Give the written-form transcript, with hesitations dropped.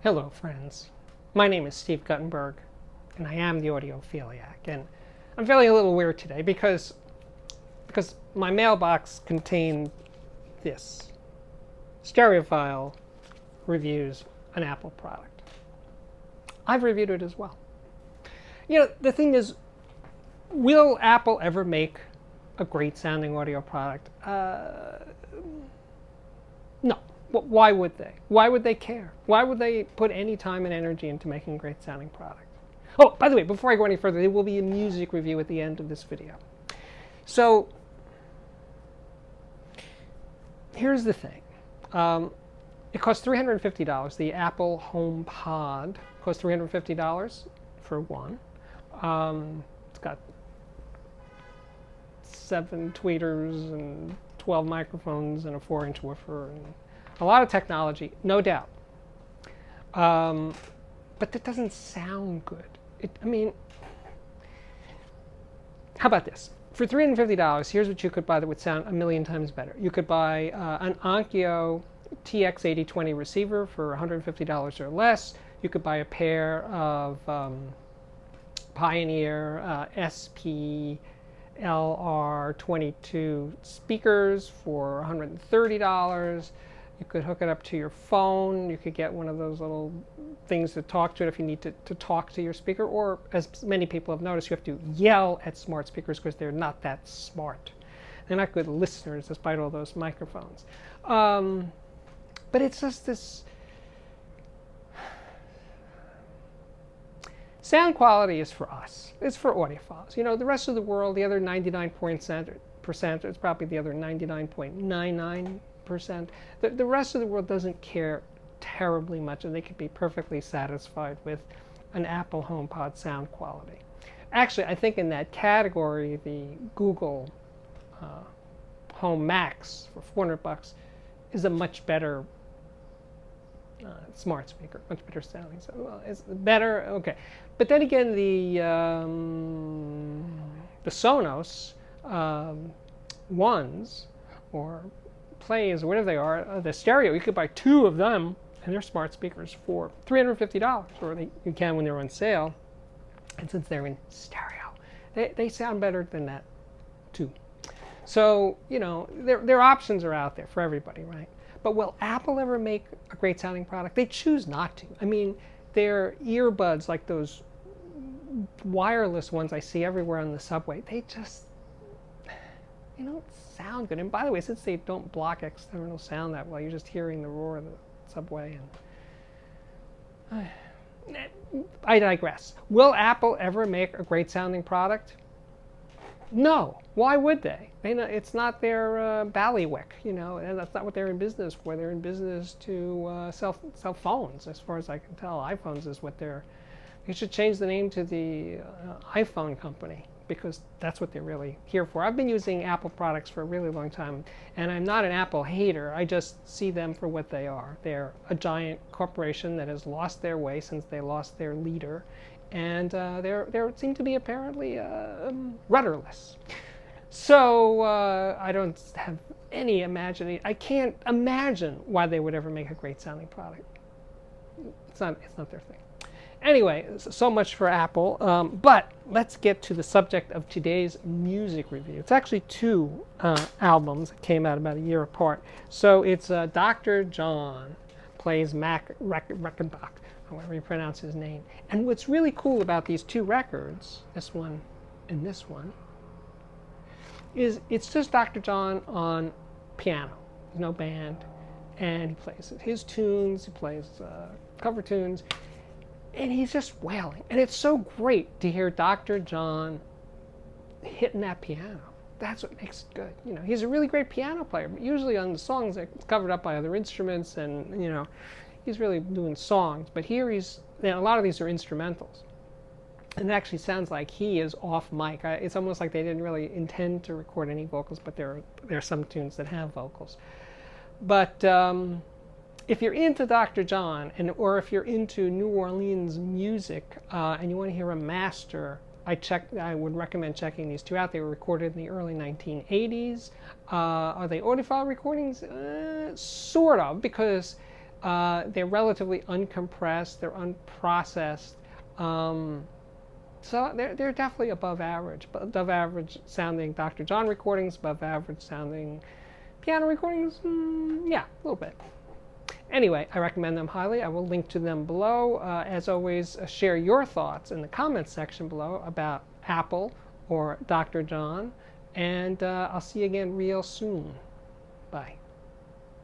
Hello, friends. My name is Steve Guttenberg, and I am the Audiophiliac. And I'm feeling a little weird today because my mailbox contained this stereophile reviews an Apple product. I've reviewed it as well. You know, the thing is, will Apple ever make a great sounding audio product? No. Why would they? Why would they care? Why would they put any time and energy into making a great sounding product? Oh, by the way, before I go any further, there will be a music review at the end of this video. So, here's the thing. It costs $350. The Apple HomePod costs $350 for one. It's got 7 tweeters and 12 microphones and a 4-inch woofer and a lot of technology, no doubt. But that doesn't sound good. How about this? For $350, here's what you could buy that would sound a million times better. You could buy an Onkyo TX8020 receiver for $150 or less. You could buy a pair of Pioneer SPLR22 speakers for $130. You could hook it up to your phone. You could get one of those little things to talk to it if you need to talk to your speaker. Or, as many people have noticed, you have to yell at smart speakers because they're not that smart. They're not good listeners despite all those microphones. But it's just this... Sound quality is for us. It's for audiophiles. You know, the rest of the world, the other 99%, it's probably the other 99.99%. The rest of the world doesn't care terribly much, and they could be perfectly satisfied with an Apple HomePod sound quality. Actually, I think in that category, the Google Home Max for $400 is a much better smart speaker, much better sounding. So, well, it's better, okay. But then again, the Sonos ones, or Plays, or whatever they are, the stereo, you could buy 2 of them, and they're smart speakers for $350, or you can when they're on sale. And since they're in stereo, they sound better than that too. So, you know, their options are out there for everybody, right? But will Apple ever make a great sounding product? They choose not to. I mean, their earbuds, like those wireless ones I see everywhere on the subway, they just, they don't sound good. And by the way, since they don't block external sound that well, you're just hearing the roar of the subway. And I digress. Will Apple ever make a great sounding product? No. Why would they? It's not their ballywick, you know, and that's not what they're in business for. They're in business to sell phones, as far as I can tell. iPhones is what they're... You should change the name to the iPhone company, because that's what they're really here for. I've been using Apple products for a really long time, and I'm not an Apple hater. I just see them for what they are. They're a giant corporation that has lost their way since they lost their leader, and they seem to be apparently rudderless. So I don't have any imagination. I can't imagine why they would ever make a great sounding product. It's not their thing. Anyway, so much for Apple. But let's get to the subject of today's music review. It's actually 2 albums that came out about a year apart. So it's Dr. John Plays Mac Rebenack, however you pronounce his name. And what's really cool about these 2 records, this one and this one, is it's just Dr. John on piano. There's no band. And he plays his tunes, he plays cover tunes, and he's just wailing. And it's so great to hear Dr. John hitting that piano. That's what makes it good. You know, he's a really great piano player. But usually on the songs, it's covered up by other instruments, and, you know, he's really doing songs. But here a lot of these are instrumentals. And it actually sounds like he is off mic. It's almost like they didn't really intend to record any vocals, but there are some tunes that have vocals. But if you're into Dr. John, or if you're into New Orleans music, and you want to hear a master, I would recommend checking these 2 out. They were recorded in the early 1980s. Are they audiophile recordings? Sort of, because They're relatively uncompressed. They're unprocessed. So they're definitely above average. But above average sounding Dr. John recordings, above average sounding piano recordings, yeah, a little bit. Anyway, I recommend them highly. I will link to them below. As always, share your thoughts in the comments section below about Apple or Dr. John. And I'll see you again real soon. Bye.